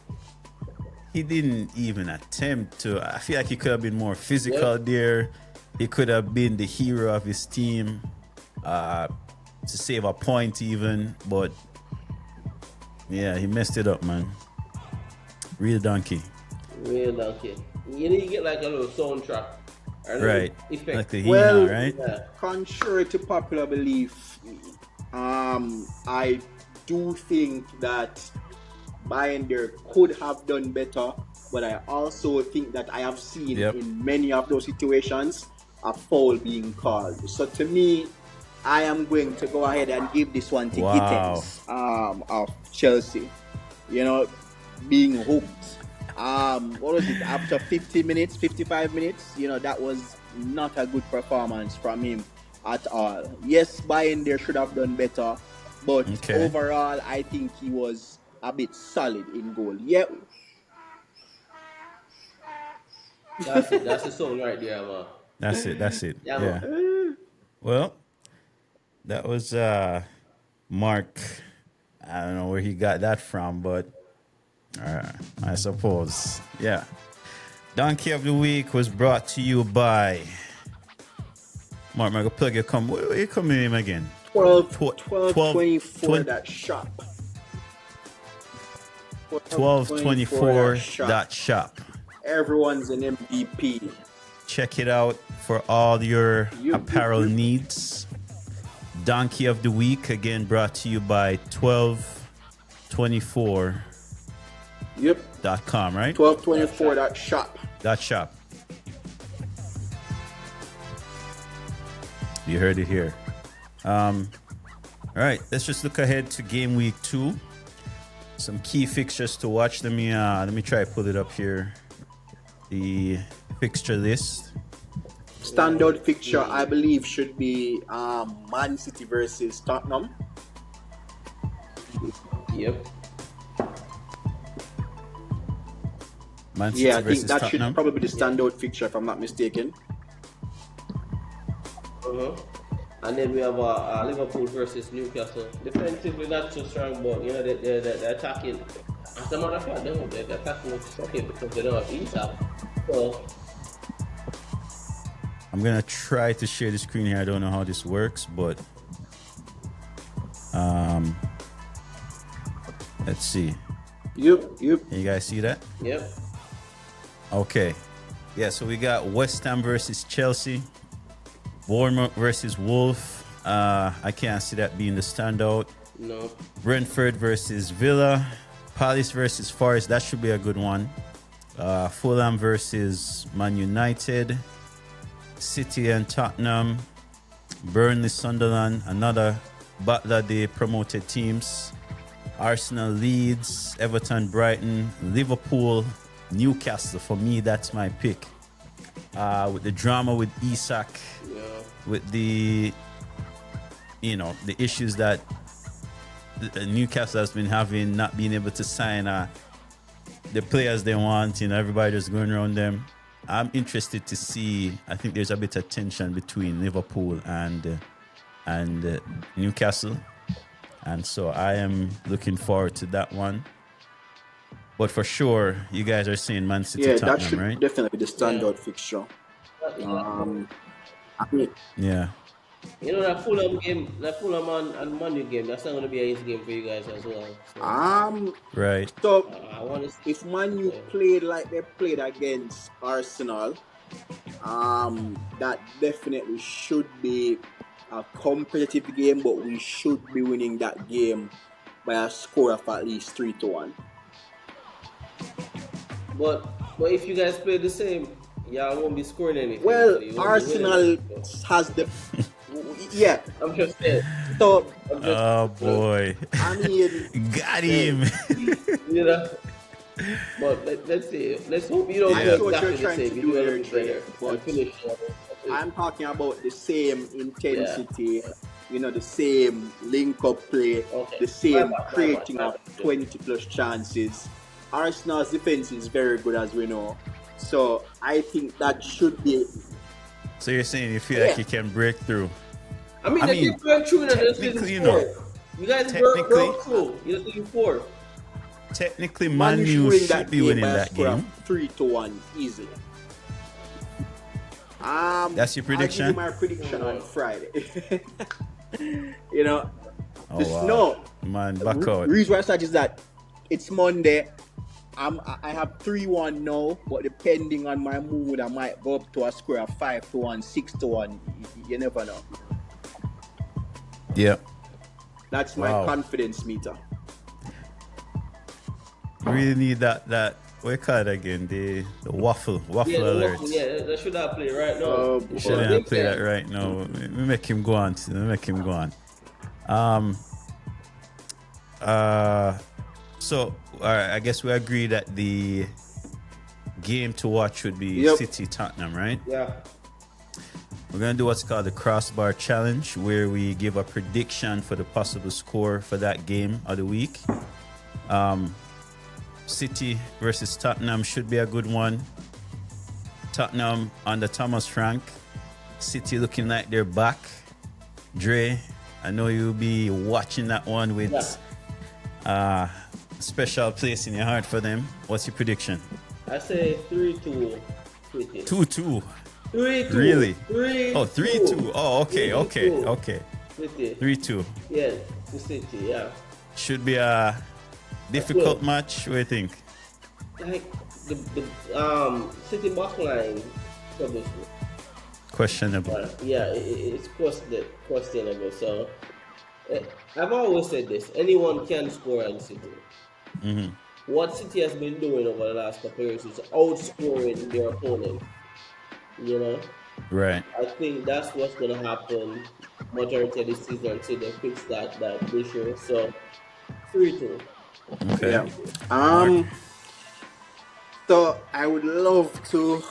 he didn't even attempt to, I feel like he could have been more physical there. He could have been the hero of his team, to save a point even, but yeah, he messed it up, man. Real donkey. You need to get like a little soundtrack. Right. Effect. Like the hina, right? Contrary to popular belief, I do think that Bayindir could have done better, but I also think that I have seen in many of those situations a foul being called. So to me, I am going to go ahead and give this one to Gittens of Chelsea. You know, being hooked. What was it? After 50 minutes, 55 minutes, you know, that was not a good performance from him at all. Yes, Bayindir should have done better, but overall, I think he was a bit solid in goal. Yeah. That's it. That's the song right there, man. That's it. Yeah. Well, that was Marc. I don't know where he got that from, but I suppose. Yeah. Donkey of the Week was brought to you by Marc. I'm going to plug your where you come in again? 1224 that shop. 1224.shop. Everyone's an MVP. Check it out for all your apparel needs. Donkey of the Week, again, brought to you by 1224.com, right? 1224.shop. .shop. You heard it here. All right, let's just look ahead to game week 2. Some key fixtures to watch. Let me try to pull it up here. The fixture list. Standout fixture, I believe, should be Man City versus Tottenham. Yep. Man City I think that Tottenham. should probably be the standout fixture, if I'm not mistaken. And then we have Liverpool versus Newcastle. Defensively not so strong, but you know they're attacking. As a matter of fact, they're attacking with okay because they don't have Isa. So I'm gonna try to share the screen here. I don't know how this works, but let's see. Yep. Can you guys see that? Yep. Okay. Yeah, so we got West Ham versus Chelsea. Bournemouth versus Wolves. I can't see that being the standout. No. Brentford versus Villa. Palace versus Forest. That should be a good one. Fulham versus Man United. City and Tottenham. Burnley, Sunderland. Another Butler Day promoted teams. Arsenal, Leeds. Everton, Brighton. Liverpool, Newcastle. For me, that's my pick. With the drama with Isak. With the issues that Newcastle has been having, not being able to sign the players they want, everybody just going around them. I'm interested to see. I think there's a bit of tension between Liverpool and Newcastle, and so I am looking forward to that one. But for sure, you guys are saying Man City, Tottenham, that should right? definitely be the standout fixture. Yeah. You know that Fulham game, that Fulham and Manu game, that's not going to be an easy game for you guys as well. So, right. So I want to if Manu played like they played against Arsenal, that definitely should be a competitive game, but we should be winning that game by a score of at least 3-1. But if you guys play the same, y'all won't be scoring anything. Well, so Arsenal has the yeah. I'm just saying. So Oh boy. I mean, got him. But let's see. Let's hope you don't I do know what exactly you're the trying same. to You do do a there, little bit better. but And finish. I'm talking about the same intensity, the same link-up play, the same creating of 20 plus chances. Arsenal's defense is very good, as we know. So I think that should be. So you're saying you feel like you can break through? I mean, they did break through in the season you 4. know, You guys broke through in the season 4. Technically, Man U should be winning that game. 3-1 easily. That's your prediction? I'll give you my prediction on Friday. You know, man, back out. Reason why I start is that it's Monday. I have 3-1 now, but depending on my mood, I might go up to a score of 5-1, 6-1. You never know. Yeah. That's my confidence meter. Really need that what you call it again? The waffle alert. Yeah, that should not play right now. Should not play that right now. We make him go on. So I guess we agree that the game to watch would be City Tottenham, right? Yeah. We're going to do what's called the crossbar challenge, where we give a prediction for the possible score for that game of the week. City versus Tottenham should be a good one. Tottenham under Thomas Frank. City looking like they're back. Dre, I know you'll be watching that one with special place in your heart for them. What's your prediction? I say 3-2. 2-2. 3-2. Really? 3-2. Oh, 3-2. Oh, okay. 3-2. Yeah, to City, yeah. Should be a difficult match. What do you think? Like the City backline, questionable. It's questionable. So I've always said this: anyone can score on City. Mm-hmm. What City has been doing over the last couple of years is outscoring their opponent. You know, right? I think that's what's going to happen majority of the season until they fix that issue. So 3-2. Okay. Yeah. So I would love to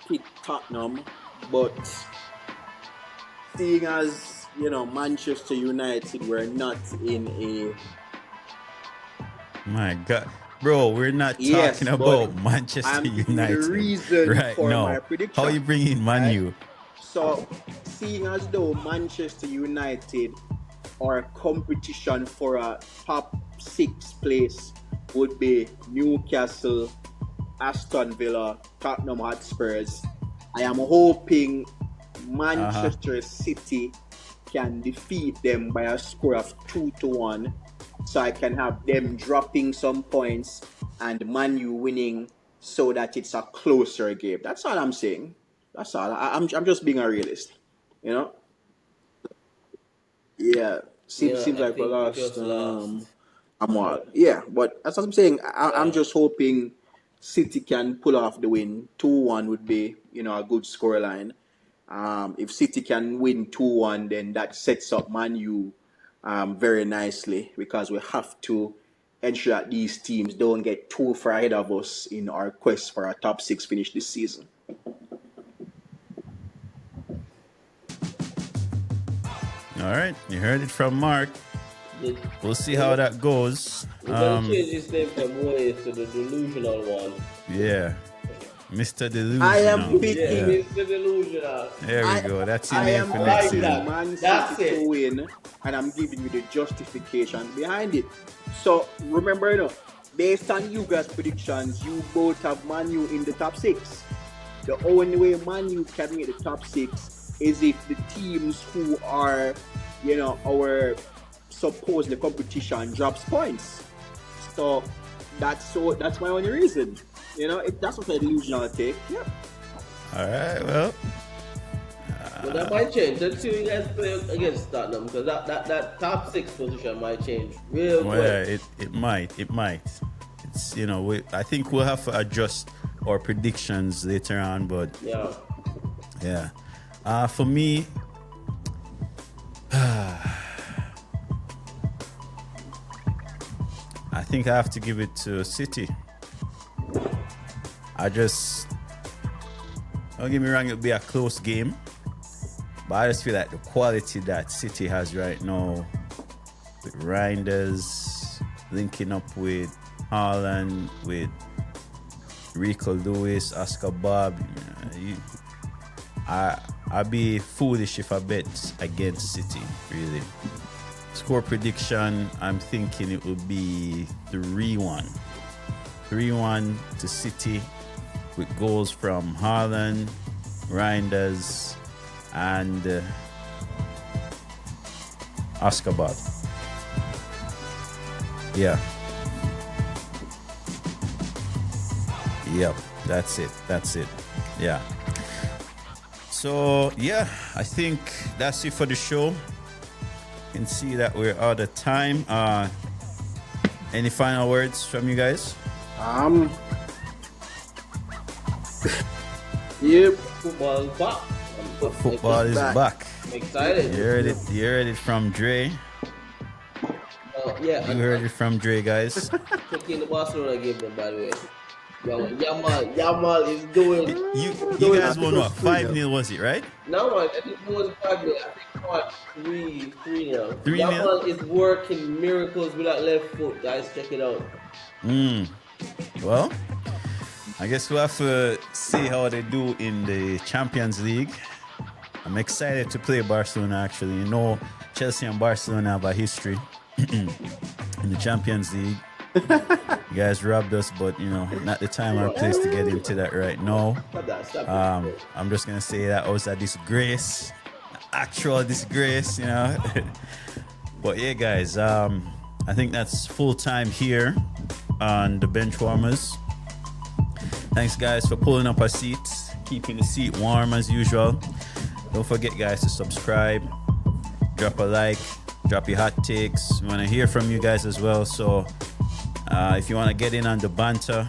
pick Tottenham, but seeing as Manchester United were not in a. My God, bro, we're not talking about Manchester United the reason right for now. My prediction. How you bring in Man U? So, seeing as though Manchester United are competition for a top 6 place would be Newcastle, Aston Villa, Tottenham Hotspurs. I am hoping Manchester City can defeat them by a score of 2-1, so I can have them dropping some points and Man U winning, so that it's a closer game. That's all I'm saying. That's all. I'm just being a realist, Yeah, seems like we lost. Omall. Yeah, but that's what I'm saying. I'm just hoping City can pull off the win. 2-1 would be, a good scoreline. If City can win 2-1, then that sets up Man U very nicely, because we have to ensure that these teams don't get too far ahead of us in our quest for a top 6 finish this season. All right, you heard it from Marc. We'll see how that goes. We're going to change his name from Moyes to the delusional one. Yeah. Mr. Delusional. I am picking Mr. Delusional. There we go. That's your name for next season. Man City to win, and I'm giving you the justification behind it. So remember, based on you guys' predictions, you both have Man U in the top 6. The only way Man U can make the top 6 is if the teams who are, our supposedly competition drops points. So that's my only reason. That's what a delusional take. Yeah. All right. Well. But that might change. Let's see you guys play against Tottenham, because that top 6 position might change real quick. Yeah, it might. It's I think we'll have to adjust our predictions later on, but yeah. For me, I think I have to give it to City. Don't get me wrong, it'll be a close game, but I just feel like the quality that City has right now, with Reijnders linking up with Haaland, with Rico Lewis, Oscar Bob. I'd be foolish if I bet against City, really. Score prediction, I'm thinking it would be 3-1. 3-1 to City with goals from Haaland, Reijnders, and Oscar Bob. Yeah. Yep, that's it. Yeah. So, yeah, I think that's it for the show. You can see that we're out of time. Any final words from you guys? Yep. Football is back. Football is back. I'm excited. You heard it from Dre. Yeah. You heard it from Dre, guys. Checking the Barcelona game, then, by the way. Yamal is doing. You guys won what? 5-0 was it, right? No, man, I think it was 5-0. I think it was 3-0. 3-0? Yamal is working miracles with that left foot, guys. Check it out. Well, I guess we'll have to see how they do in the Champions League. I'm excited to play Barcelona, actually. You know, Chelsea and Barcelona have a history in the Champions League. You guys robbed us, but, you know, not the time or place to get into that right now. I'm just going to say that was a disgrace. Actual disgrace, you know. But, yeah, guys, I think that's full time here on the Benchwarmers. Thanks, guys, for pulling up our seats, keeping the seat warm as usual. Don't forget, guys, to subscribe, drop a like, drop your hot takes. We want to hear from you guys as well. So if you want to get in on the banter,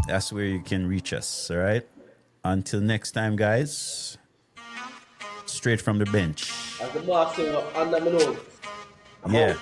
that's where you can reach us. All right. Until next time, guys. Straight from the bench. As the boss said, under my nose. Yeah.